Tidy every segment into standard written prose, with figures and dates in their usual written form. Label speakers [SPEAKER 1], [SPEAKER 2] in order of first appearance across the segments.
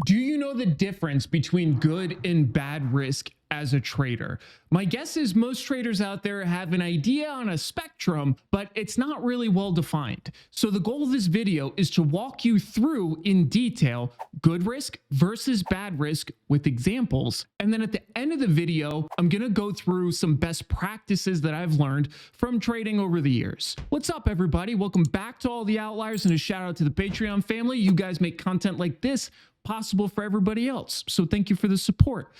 [SPEAKER 1] Do you know the difference between good and bad risk as a trader? My guess is most traders out there have an idea on a spectrum, but it's not really well defined. So the goal of this video is to walk you through in detail good risk versus bad risk with examples. And then at the end of the video, I'm going to go through some best practices that I've learned from trading over the years. What's up, everybody? Welcome back to All the Outliers, and a shout out to the Patreon family. You guys make content like this possible for everybody else. So thank you for the support.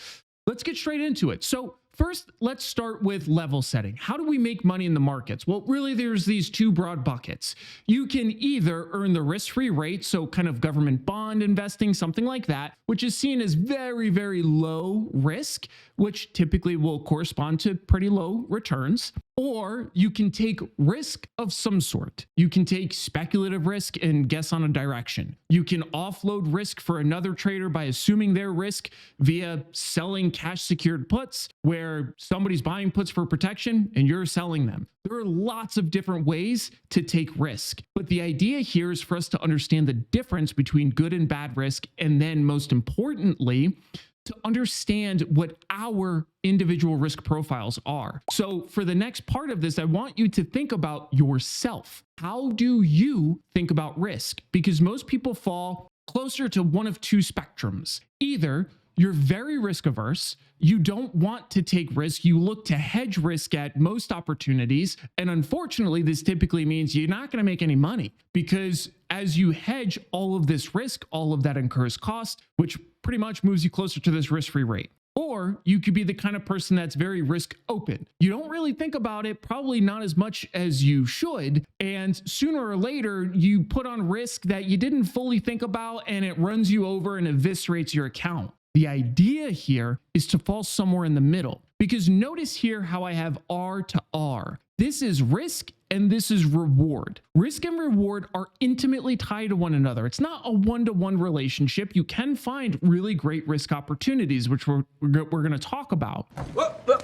[SPEAKER 1] Let's get straight into it. So first, let's start with level setting. How do we make money in the markets? Well, really, there's these two broad buckets. You can either earn the risk-free rate, so kind of government bond investing, something like that, which is seen as very, very low risk, which typically will correspond to pretty low returns. Or you can take risk of some sort. You can take speculative risk and guess on a direction. You can offload risk for another trader by assuming their risk via selling cash secured puts, where somebody's buying puts for protection and you're selling them. There are lots of different ways to take risk, but the idea here is for us to understand the difference between good and bad risk, and then most importantly, to understand what our individual risk profiles are. So for the next part of this, I want you to think about yourself. How do you think about risk? Because most people fall closer to one of two spectrums. Either you're very risk averse, you don't want to take risk, you look to hedge risk at most opportunities, and unfortunately, this typically means you're not going to make any money, because as you hedge all of this risk, all of that incurs cost, which pretty much moves you closer to this risk-free rate. Or you could be the kind of person that's very risk open. You don't really think about it, probably not as much as you should. And sooner or later, you put on risk that you didn't fully think about, and it runs you over and eviscerates your account. The idea here is to fall somewhere in the middle, because notice here how I have R to R. This is risk and this is reward. Risk and reward are intimately tied to one another. It's not a one-to-one relationship. You can find really great risk opportunities, which we're going to talk about.
[SPEAKER 2] Whoa, whoa.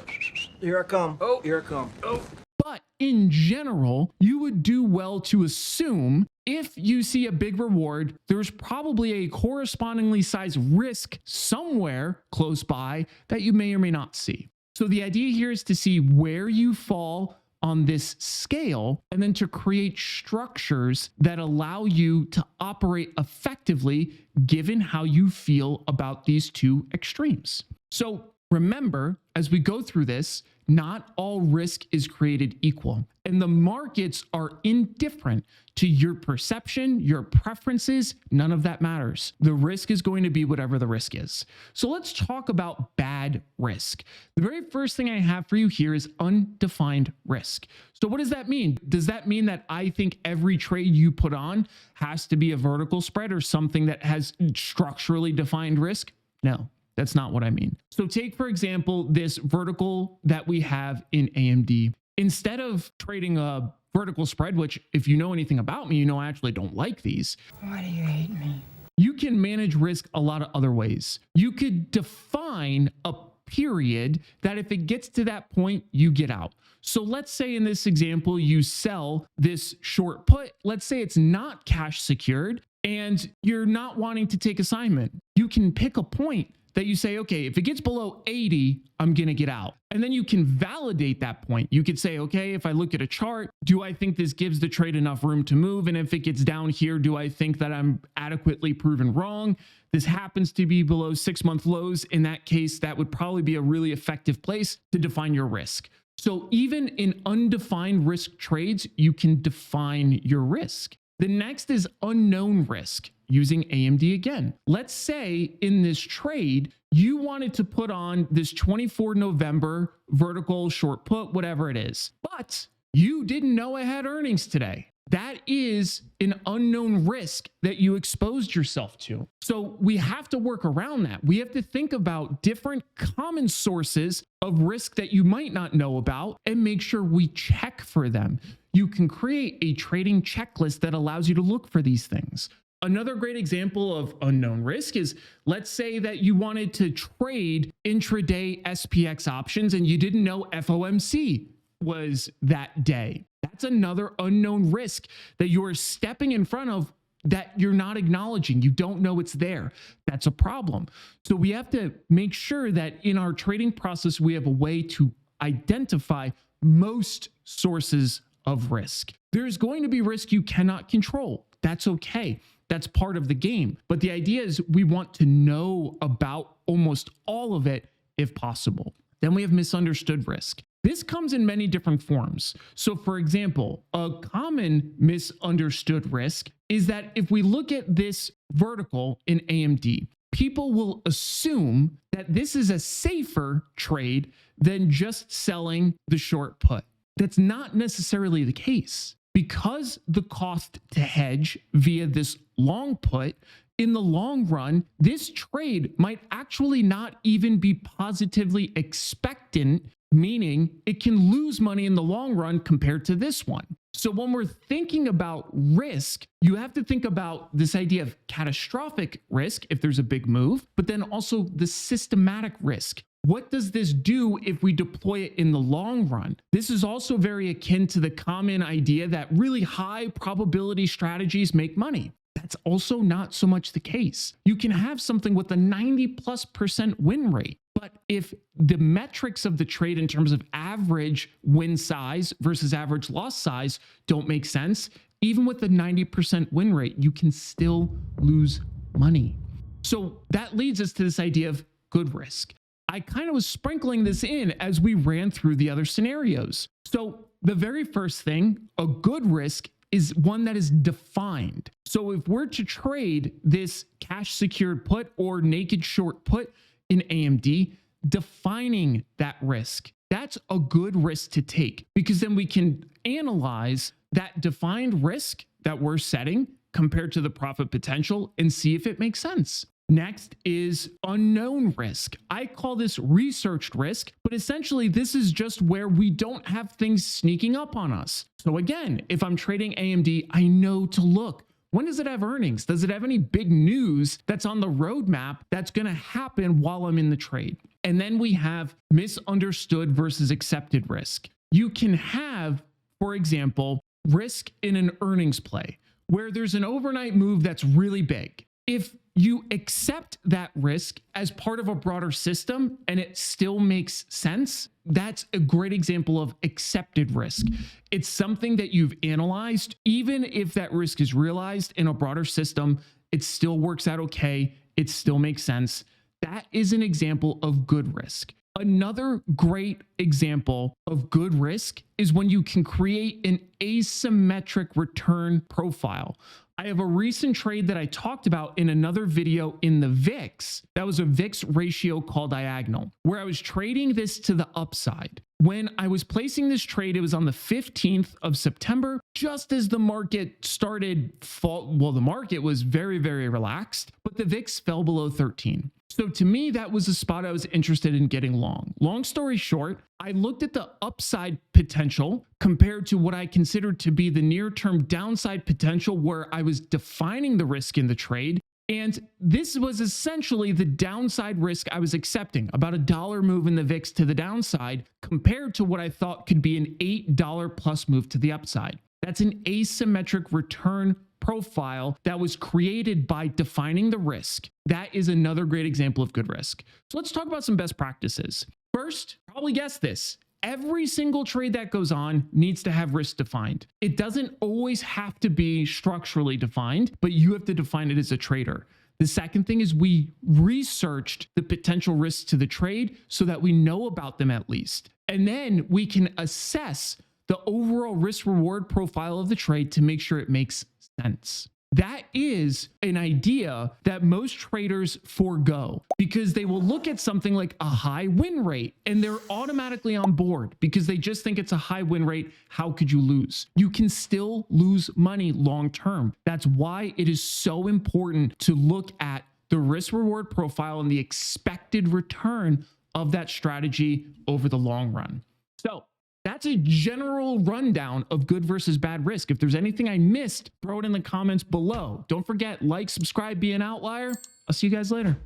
[SPEAKER 2] Here I come. Oh, here I come. Oh.
[SPEAKER 1] But in general, you would do well to assume if you see a big reward, there's probably a correspondingly sized risk somewhere close by that you may or may not see. So the idea here is to see where you fall on this scale, and then to create structures that allow you to operate effectively given how you feel about these two extremes. So remember, as we go through this, not all risk is created equal, and the markets are indifferent to your perception, your preferences. None of that matters. The risk is going to be whatever the risk is. So let's talk about bad risk. The very first thing I have for you here is undefined risk. So what does that mean? Does that mean that I think every trade you put on has to be a vertical spread or something that has structurally defined risk? No. That's not what I mean. So take, for example, this vertical that we have in AMD. Instead of trading a vertical spread, which if you know anything about me, you know I actually don't like these.
[SPEAKER 3] Why do you hate me?
[SPEAKER 1] You can manage risk a lot of other ways. You could define a period that if it gets to that point, you get out. So let's say in this example, you sell this short put. Let's say it's not cash secured and you're not wanting to take assignment. You can pick a point that you say, okay, if it gets below 80, I'm going to get out. And then you can validate that point. You could say, okay, if I look at a chart, do I think this gives the trade enough room to move? And if it gets down here, do I think that I'm adequately proven wrong? This happens to be below 6-month lows. In that case, that would probably be a really effective place to define your risk. So even in undefined risk trades, you can define your risk. The next is unknown risk, using AMD again. Let's say in this trade, you wanted to put on this 24 November vertical short put, whatever it is, but you didn't know it had earnings today. That is an unknown risk that you exposed yourself to. So we have to work around that. We have to think about different common sources of risk that you might not know about and make sure we check for them. You can create a trading checklist that allows you to look for these things. Another great example of unknown risk is, let's say that you wanted to trade intraday SPX options and you didn't know FOMC was that day. That's another unknown risk that you are stepping in front of that you're not acknowledging. You don't know it's there. That's a problem. So we have to make sure that in our trading process, we have a way to identify most sources of risk. There's going to be risk you cannot control. That's okay. That's part of the game. But the idea is we want to know about almost all of it if possible. Then we have misunderstood risk. This comes in many different forms. So for example, a common misunderstood risk is that if we look at this vertical in AMD, people will assume that this is a safer trade than just selling the short put. That's not necessarily the case, because the cost to hedge via this long put, in the long run, this trade might actually not even be positively expectant, meaning it can lose money in the long run compared to this one. So when we're thinking about risk, you have to think about this idea of catastrophic risk if there's a big move, but then also the systematic risk. What does this do if we deploy it in the long run? This is also very akin to the common idea that really high probability strategies make money. That's also not so much the case. You can have something with a 90+% win rate, but if the metrics of the trade in terms of average win size versus average loss size don't make sense, even with a 90% win rate, you can still lose money. So that leads us to this idea of good risk. I kind of was sprinkling this in as we ran through the other scenarios. So the very first thing, a good risk is one that is defined. So if we're to trade this cash secured put or naked short put in AMD, defining that risk, that's a good risk to take, because then we can analyze that defined risk that we're setting compared to the profit potential and see if it makes sense. Next is unknown risk. I call this researched risk, but essentially this is just where we don't have things sneaking up on us. So again, if I'm trading AMD, I know to look. When does it have earnings? Does it have any big news that's on the roadmap that's going to happen while I'm in the trade? And then we have misunderstood versus accepted risk. You can have, for example, risk in an earnings play where there's an overnight move that's really big. If you accept that risk as part of a broader system and it still makes sense, that's a great example of accepted risk. It's something that you've analyzed. Even if that risk is realized in a broader system, it still works out okay. It still makes sense. That is an example of good risk. Another great example of good risk is when you can create an asymmetric return profile. I have a recent trade that I talked about in another video in the VIX. That was a VIX ratio call diagonal, where I was trading this to the upside. When I was placing this trade, it was on the 15th of September, just as the market started fall. Well, the market was very, very relaxed, but the VIX fell below 13. So to me, that was a spot I was interested in getting long. Long story short, I looked at the upside potential compared to what I considered to be the near-term downside potential, where I was defining the risk in the trade. And this was essentially the downside risk I was accepting, about $1 move in the VIX to the downside compared to what I thought could be an $8 plus move to the upside. That's an asymmetric return profile that was created by defining the risk. That is another great example of good risk. So let's talk about some best practices. First, probably guess this. Every single trade that goes on needs to have risk defined. It doesn't always have to be structurally defined, but you have to define it as a trader. The second thing is we researched the potential risks to the trade so that we know about them at least. And then we can assess the overall risk reward profile of the trade to make sure it makes sense. That is an idea that most traders forego because they will look at something like a high win rate and they're automatically on board because they just think it's a high win rate. How could you lose? You can still lose money long term. That's why it is so important to look at the risk reward profile and the expected return of that strategy over the long run. So that's a general rundown of good versus bad risk. If there's anything I missed, throw it in the comments below. Don't forget, like, subscribe, be an outlier. I'll see you guys later.